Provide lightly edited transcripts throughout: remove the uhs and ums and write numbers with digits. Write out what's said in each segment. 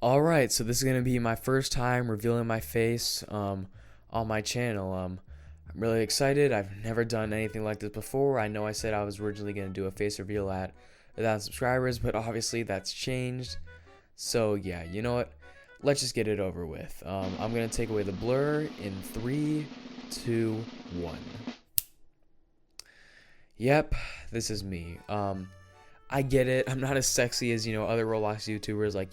Alright, so this is gonna be my first time revealing my face on my channel. I'm really excited. I've never done anything like this before. I know I said I was originally gonna do a face reveal at 1,000 subscribers, but obviously that's changed. So yeah, you know what? Let's just get it over with. I'm gonna take away the blur in 3, 2, 1. Yep, this is me. I get it. I'm not as sexy as, other Roblox YouTubers like,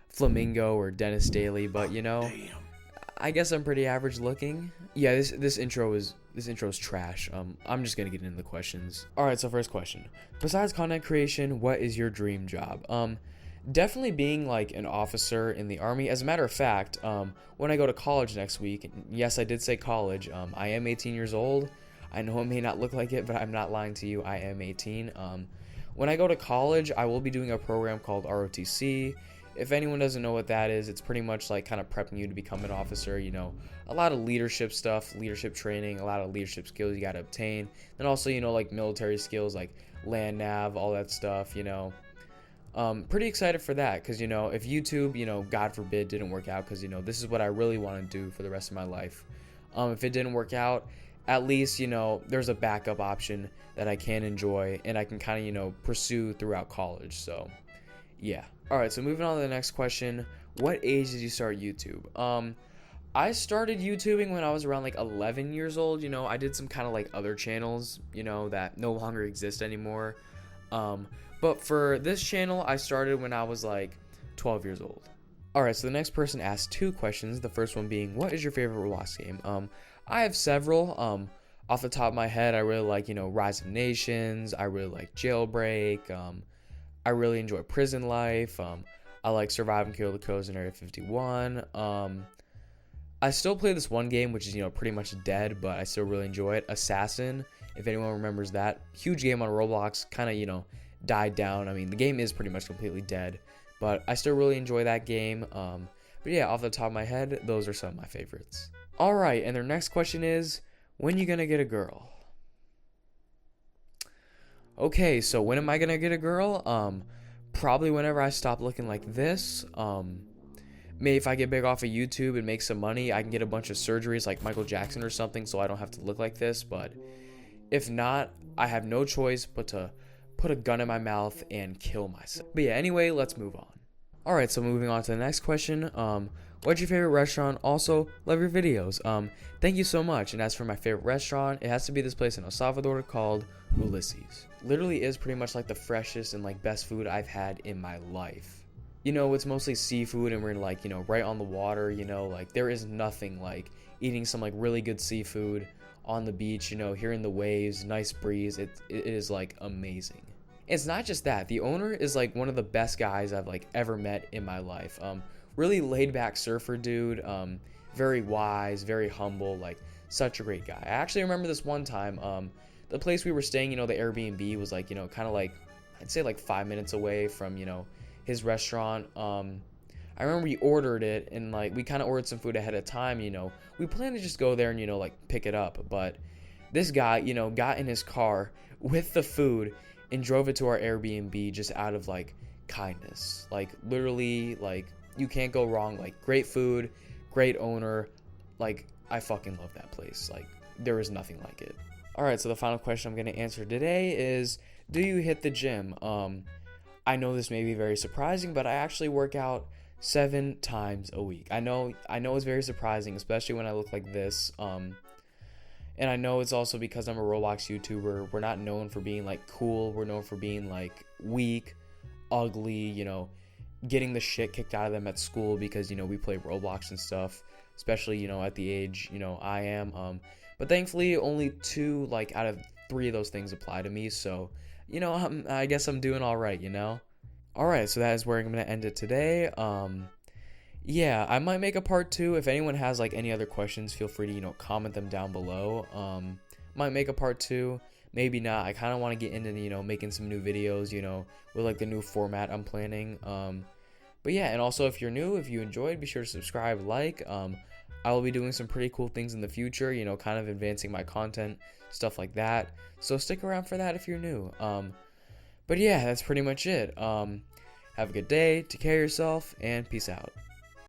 Flamingo or Dennis Daly, but I guess I'm pretty average looking. Yeah, this intro is trash. I'm just gonna get into the questions. All right, so first question: besides content creation, what is your dream job? Definitely being like an officer in the army. As a matter of fact, when I go to college next week, yes, I did say college. I am 18 years old. I know it may not look like it, but I'm not lying to you. I am 18. When I go to college, I will be doing a program called ROTC. If anyone doesn't know what that is, it's pretty much like kind of prepping you to become an officer. A lot of leadership stuff, leadership training, a lot of leadership skills you got to obtain. And also, like military skills like land nav, all that stuff, Pretty excited for that because, if YouTube, God forbid, didn't work out because, this is what I really want to do for the rest of my life. If it didn't work out, at least, there's a backup option that I can enjoy and I can kind of, pursue throughout college. So, yeah. All right, so moving on to the next question. What age did you start YouTube? I started YouTubing when I was around like 11 years old. I did some kind of like other channels, that no longer exist anymore. But for this channel, I started when I was like 12 years old. Alright, so the next person asked 2 questions. The first one being, what is your favorite Roblox game? I have several. Off the top of my head, I really like, Rise of Nations. I really like Jailbreak. I really enjoy Prison Life. I like Survive and Kill the Crows in Area 51. I still play this one game, which is, pretty much dead, but I still really enjoy it. Assassin, if anyone remembers that. Huge game on Roblox, kind of, died down. I mean, the game is pretty much completely dead, but I still really enjoy that game. But yeah, off the top of my head, those are some of my favorites. Alright, and their next question is, when you gonna get a girl? Okay, so when am I gonna get a girl? Probably whenever I stop looking like this. Maybe if I get big off of YouTube and make some money, I can get a bunch of surgeries like Michael Jackson or something so I don't have to look like this. But if not, I have no choice but to put a gun in my mouth and kill myself. But yeah, anyway, let's move on. Alright, so moving on to the next question. What's your favorite restaurant? Also, love your videos. Thank you so much. And as for my favorite restaurant, it has to be this place in El Salvador called Ulysses. Literally is pretty much like the freshest and like best food I've had in my life. It's mostly seafood and we're like, right on the water, like there is nothing like eating some like really good seafood on the beach, hearing the waves, nice breeze. It is like amazing. It's not just that. The owner is like one of the best guys I've like ever met in my life. Really laid back surfer dude. Very wise, very humble, like such a great guy. I actually remember this one time, the place we were staying, the Airbnb was like, kind of like, I'd say like 5 minutes away from, his restaurant. I remember we ordered it and like we kind of ordered some food ahead of time. We planned to just go there and like pick it up, but this guy got in his car with the food and drove it to our Airbnb just out of like kindness. Like literally, like you can't go wrong. Like great food, great owner. Like I fucking love that place. Like there is nothing like it. All right, so the final question I'm going to answer today is, do you hit the gym? I know this may be very surprising, but I actually work out 7 times a week. I know it's very surprising, especially when I look like this. And I know it's also because I'm a Roblox YouTuber. We're not known for being like cool. We're known for being like weak, ugly, getting the shit kicked out of them at school because, we play Roblox and stuff, especially, at the age, I am. But thankfully only 2 like out of 3 of those things apply to me. So, I guess I'm doing all right, Alright, so that is where I'm going to end it today. Yeah, I might make a part 2. If anyone has like any other questions, feel free to, comment them down below. Might make a part 2, maybe not. I kind of want to get into, making some new videos, with like the new format I'm planning. But yeah, and also if you're new, if you enjoyed, be sure to subscribe, like. I will be doing some pretty cool things in the future, kind of advancing my content, stuff like that. So stick around for that if you're new. But yeah, that's pretty much it. Have a good day, take care of yourself, and peace out.